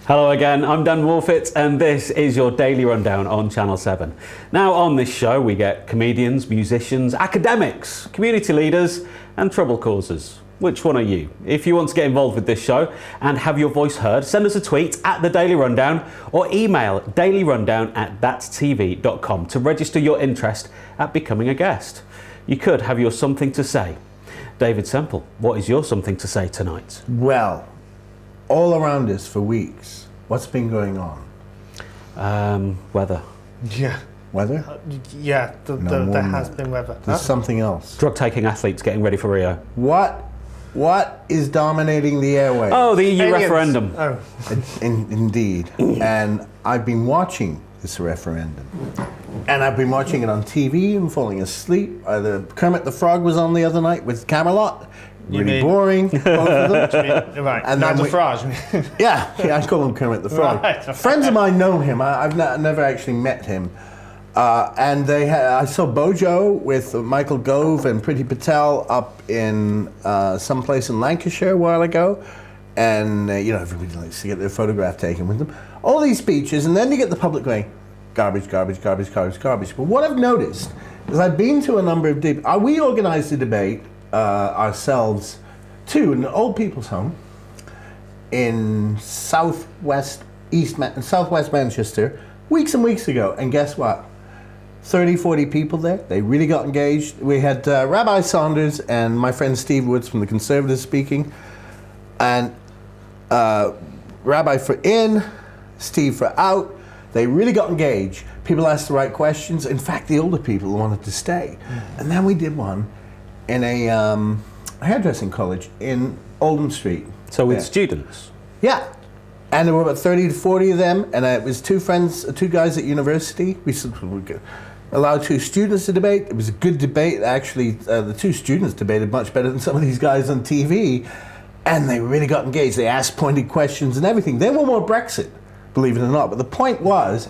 Hello again, I'm Dan Morfitt and this is your Daily Rundown on Channel 7. Now on this show we get comedians, musicians, academics, community leaders and trouble causers. Which one are you? If you want to get involved with this show and have your voice heard, send us a tweet at The Daily Rundown or email dailyrundown@thattv.com to register your interest at becoming a guest. You could have your something to say. David Semple, what is your something to say tonight? Well, all around us for weeks, what's been going on? Weather. Yeah. Weather? Yeah, there has been weather. There's something else. Drug-taking athletes getting ready for Rio. What is dominating the airwaves? Oh, the EU Aliens. referendum. Oh. Indeed. And I've been watching this referendum. And I've been watching it on TV and falling asleep. The Kermit the Frog was on the other night with Camelot. Really boring, both of them. Right, And Nigel then Farage. Yeah, I call him Kermit the Frog. Right. Friends of mine know him. I've never actually met him. And I saw Bojo with Michael Gove and Priti Patel up in some place in Lancashire a while ago. And, everybody likes to get their photograph taken with them. All these speeches, and then you get the public going, garbage, garbage, garbage, garbage, garbage. But what I've noticed is I've been to a number of we organised a debate ourselves to an old people's home in southwest Manchester weeks and weeks ago. And guess what? 30, 40 people there. They really got engaged. We had Rabbi Saunders and my friend Steve Woods from the Conservatives speaking. And Rabbi for in, Steve for out. They really got engaged. People asked the right questions. In fact, the older people wanted to stay. And then we did one in a hairdressing college in Oldham Street. So with students? Yeah. And there were about 30 to 40 of them, and it was two guys at university. We allowed two students to debate. It was a good debate. Actually, the two students debated much better than some of these guys on TV, and they really got engaged. They asked pointed questions and everything. They were more Brexit, believe it or not, but the point was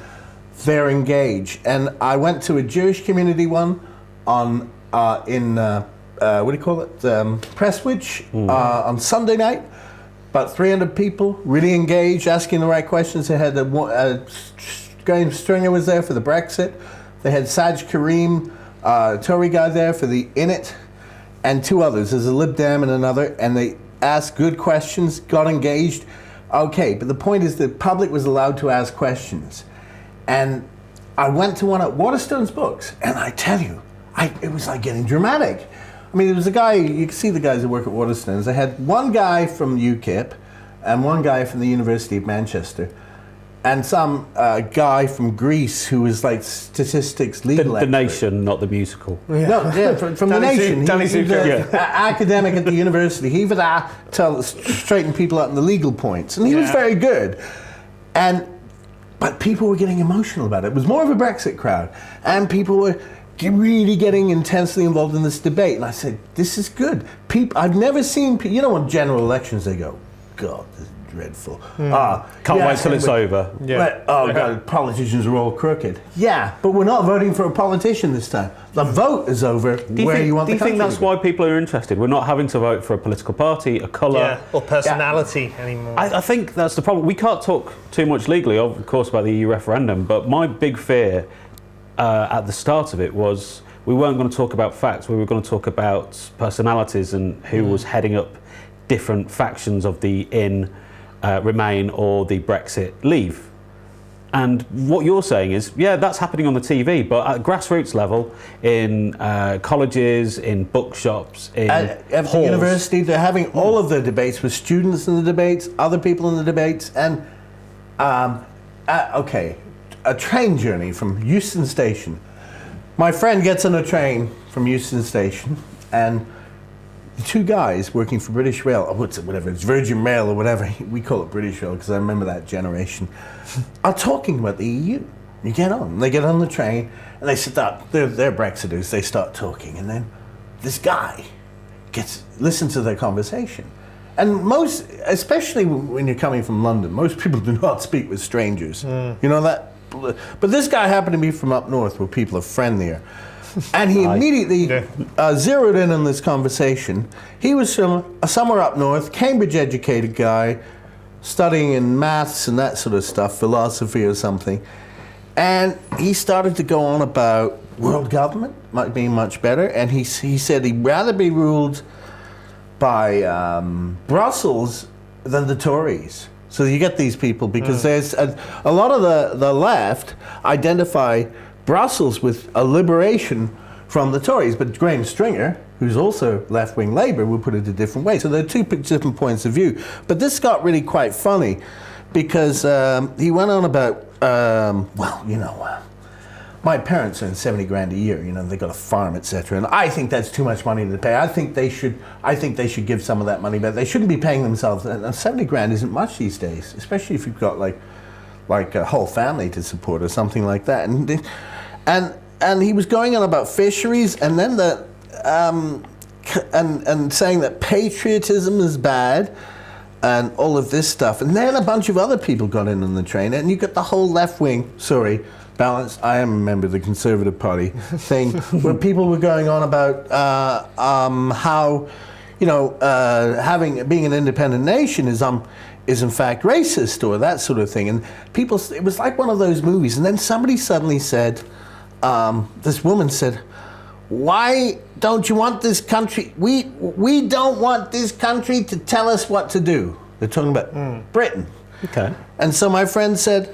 they're engaged. And I went to a Jewish community one on Prestwich on Sunday night. About 300 people, really engaged, asking the right questions. They had Graham Stringer was there for the Brexit. They had Saj Kareem, Tory guy there for the Innit, and two others. There's a Lib Dem and another, and they asked good questions, got engaged. Okay, but the point is the public was allowed to ask questions. And I went to one at Waterstone's Books, and I tell you, it was like getting dramatic. I mean, there was a guy, you can see the guys that work at Waterstones. They had one guy from UKIP and one guy from the University of Manchester and some guy from Greece who was like statistics legal The Nation, not the musical. Yeah. No, yeah, from the Nation. He was an academic at the university. He would straighten people out in the legal points. And he was very good. But people were getting emotional about it. It was more of a Brexit crowd. And people were really getting intensely involved in this debate. And I said, this is good. I've never seen people, when general elections they go, God, this is dreadful. Can't wait till it's over. Yeah. God, politicians are all crooked. Yeah, but we're not voting for a politician this time. The vote is over Do you think that's why people are interested? We're not having to vote for a political party, a colour. Or personality anymore. I think that's the problem. We can't talk too much legally, of course, about the EU referendum, but my big fear at the start of it was we weren't going to talk about facts, we were going to talk about personalities and who was heading up different factions of the Remain or the Brexit Leave. And what you're saying is, that's happening on the TV, but at grassroots level, in colleges, in bookshops, in at halls. the university, they're having all of their debates with students in the debates, other people in the debates, and a train journey from Euston Station. My friend gets on a train from Euston Station, and the two guys working for British Rail, or whatever, it's Virgin Mail or whatever, we call it British Rail because I remember that generation, are talking about the EU. They get on the train, and they sit down, they're Brexiters, they start talking, and then this guy listens to their conversation. And especially when you're coming from London, most people do not speak with strangers. You know that? But this guy happened to be from up north where people are friendlier. And he immediately zeroed in on this conversation. He was from somewhere up north, Cambridge educated guy, studying in maths and that sort of stuff, philosophy or something. And he started to go on about world government might be much better. And he said he'd rather be ruled by Brussels than the Tories. So you get these people, because there's a lot of the left identify Brussels with a liberation from the Tories, but Graham Stringer, who's also left-wing Labour, would put it a different way. So there are two different points of view. But this got really quite funny, because he went on about, my parents earn 70 grand a year, they got a farm, etc. And I think that's too much money to pay. I think they should give some of that money back. They shouldn't be paying themselves. And 70 grand isn't much these days, especially if you've got like a whole family to support or something like that. And he was going on about fisheries, and then and saying that patriotism is bad and all of this stuff. And then a bunch of other people got in on the train, and you got the whole left wing, balanced, I am a member of the Conservative Party thing, where people were going on about how, being an independent nation is in fact racist, or that sort of thing. And people, it was like one of those movies. And then somebody suddenly said, this woman said, "Why don't you want this country? We don't want this country to tell us what to do." They're talking about Britain. Okay. And so my friend said,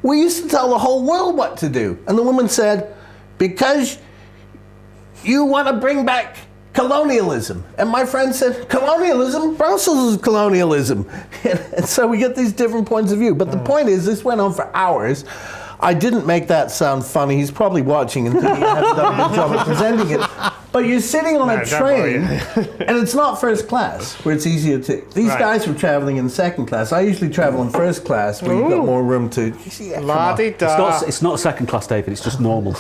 "We used to tell the whole world what to do." And the woman said, "Because you want to bring back colonialism." And my friend said, "Colonialism? Brussels is colonialism." And so we get these different points of view. But the point is, this went on for hours. I didn't make that sound funny. He's probably watching and thinking I haven't done a good job of presenting it. But you're sitting on a train, and it's not first class, where it's easier to... These guys were traveling in second class. I usually travel in first class, where you've got more room to... It's not second class, David. It's just normal.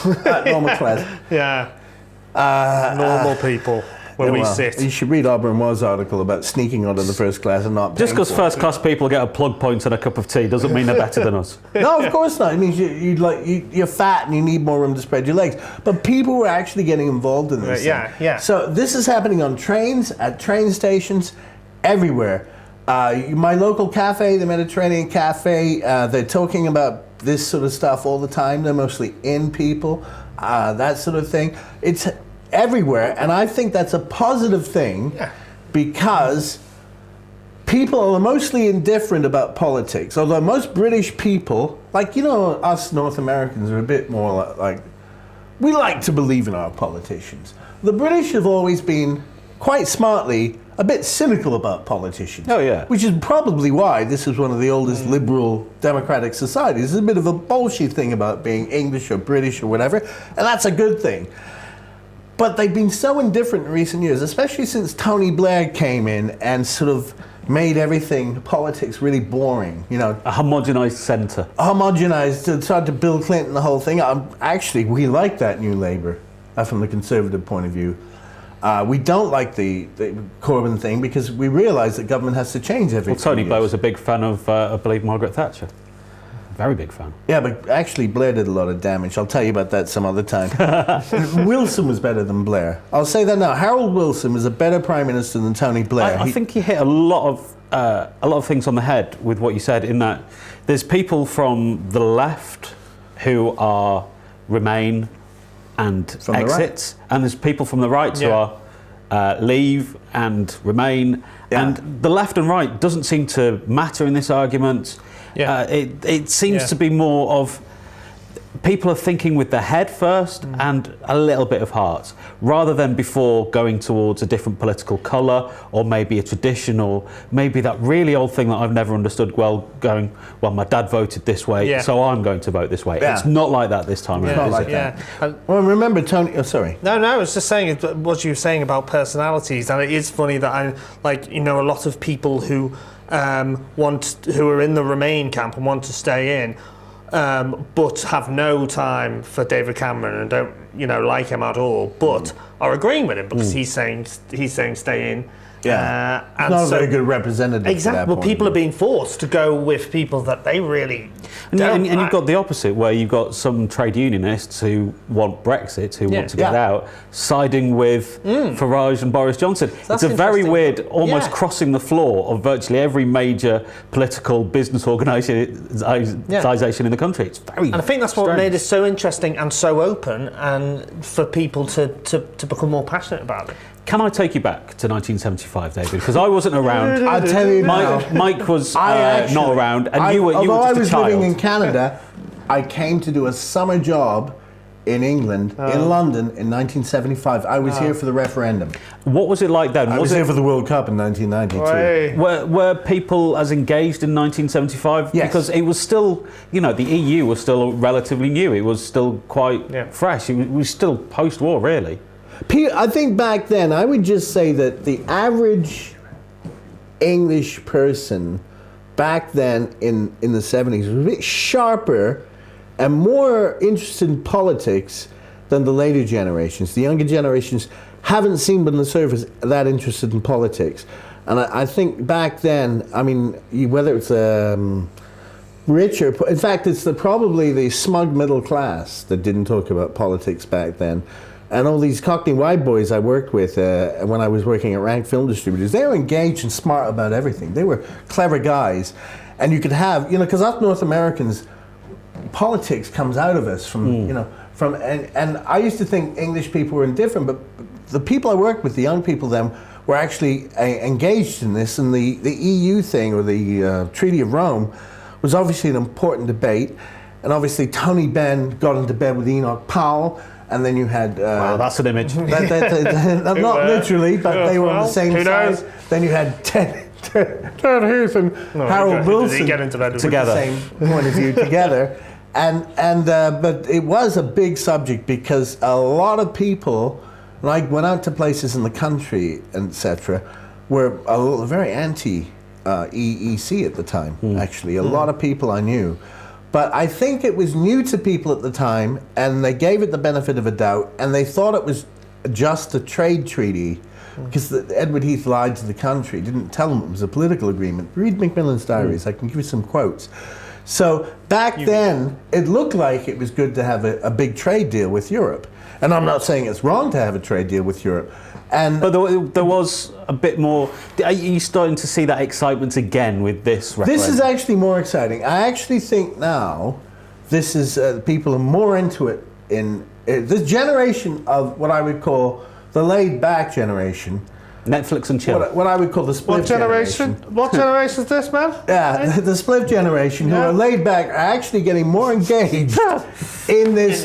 Normal class. Yeah. Normal people. Where we sit. You should read Auburn Waugh's article about sneaking onto the first class and not Just paying because for first class people get a plug point and a cup of tea doesn't mean they're better than us. No, of course not. It means you're fat and you need more room to spread your legs. But people were actually getting involved in this. Yeah. So this is happening on trains, at train stations, everywhere. My local cafe, the Mediterranean Cafe, they're talking about this sort of stuff all the time. They're mostly in people, that sort of thing. It's everywhere, and I think that's a positive thing, because people are mostly indifferent about politics. Although most British people, us North Americans, are a bit more like we like to believe in our politicians. The British have always been, quite smartly, a bit cynical about politicians. Oh, yeah. Which is probably why this is one of the oldest liberal democratic societies. There's a bit of a bullshit thing about being English or British or whatever, and that's a good thing. But they've been so indifferent in recent years, especially since Tony Blair came in and sort of made everything, politics, really boring. A homogenised centre. Homogenised, tried to Bill Clinton, the whole thing. Actually, we like that new Labour, from the Conservative point of view. We don't like the Corbyn thing, because we realise that government has to change every Well, Tony Blair was a big fan of, I believe, Margaret Thatcher. Very big fan. Yeah, but actually Blair did a lot of damage. I'll tell you about that some other time. Wilson was better than Blair. I'll say that now. Harold Wilson was a better Prime Minister than Tony Blair. I think he hit a lot of things on the head with what you said, in that there's people from the left who are Remain and from Exit, and there's people from the right who are Leave and Remain. And the left and right doesn't seem to matter in this argument. It seems to be more of people are thinking with their head first and a little bit of heart, rather than before going towards a different political colour, or maybe a tradition, or maybe that really old thing that I've never understood, well, my dad voted this way, so I'm going to vote this way. It's not like that this time around. Not like that. Well, remember Tony... Oh, sorry. No, I was just saying what you were saying about personalities, and it is funny that a lot of people who who are in the Remain camp and want to stay in, but have no time for David Cameron and don't like him at all, but are agreeing with him because he's saying stay in. Yeah, and not a very good representative. Exactly. Well, people are being forced to go with people that they really don't. And you've got the opposite, where you've got some trade unionists who want Brexit, who want to get out, siding with Farage and Boris Johnson. So it's a very interesting. weird, almost crossing the floor of virtually every major political business organisation in the country. It's very And I think that's what made it so interesting and so open, and for people to become more passionate about it. Can I take you back to 1975, David? Because I wasn't around. I'll tell you now. Mike was not around, and you were just a child. Although I was living in Canada, I came to do a summer job in England, in London, in 1975. I was here for the referendum. What was it like then? I was here for the World Cup in 1992. Were people as engaged in 1975? Yes. Because it was still, the EU was still relatively new. It was still quite fresh. It was still post-war, really. I think back then, I would just say that the average English person back then in the 70s was a bit sharper and more interested in politics than the later generations. The younger generations haven't seemed on the surface that interested in politics. And I think back then, I mean, whether it's richer, in fact, it's probably the smug middle class that didn't talk about politics back then. And all these Cockney white boys I worked with when I was working at Rank Film Distributors, they were engaged and smart about everything. They were clever guys. And you could have, because us North Americans, politics comes out of us and I used to think English people were indifferent, but the people I worked with, the young people then, were actually engaged in this. And the EU thing, or the Treaty of Rome, was obviously an important debate. And obviously Tony Benn got into bed with Enoch Powell. And then you had... wow, that's an image. Not literally, but they were on the same side. Then you had Ted Heath and Harold Wilson together. With the same point of view together. But it was a big subject because a lot of people, like, went out to places in the country, etc., were very anti-EEC at the time, actually. A lot of people I knew. But I think it was new to people at the time, and they gave it the benefit of a doubt, and they thought it was just a trade treaty, because Edward Heath lied to the country, didn't tell them it was a political agreement. Read Macmillan's diaries, I can give you some quotes. So back then, it looked like it was good to have a big trade deal with Europe. And I'm not saying it's wrong to have a trade deal with Europe. But there was a bit more. Are you starting to see that excitement again with this referendum? This is actually more exciting. I actually think now this is people are more into it in this generation of what I would call the laid-back generation. Netflix and chill. What I would call the spliff generation. What generation is this, man? Yeah, the spliff generation, who are laid back, are actually getting more engaged in this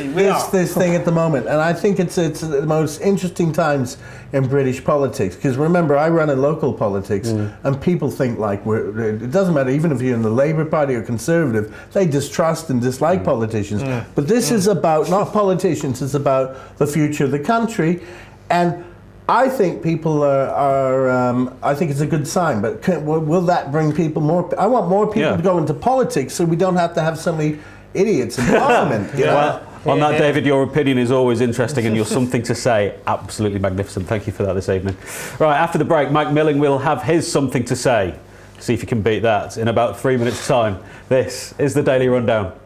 thing at the moment. And I think it's the most interesting times in British politics. Because remember, I run in local politics, and people think like it doesn't matter, even if you're in the Labour Party or Conservative, they distrust and dislike politicians. But this is about not politicians; it's about the future of the country, and I think people I think it's a good sign, but will that bring people more? I want more people to go into politics so we don't have to have so many idiots in Parliament. Well, on that, David, your opinion is always interesting, and you're something to say. Absolutely magnificent. Thank you for that this evening. Right, after the break, Mike Milling will have his something to say. See if you can beat that in about 3 minutes' time. This is the Daily Rundown.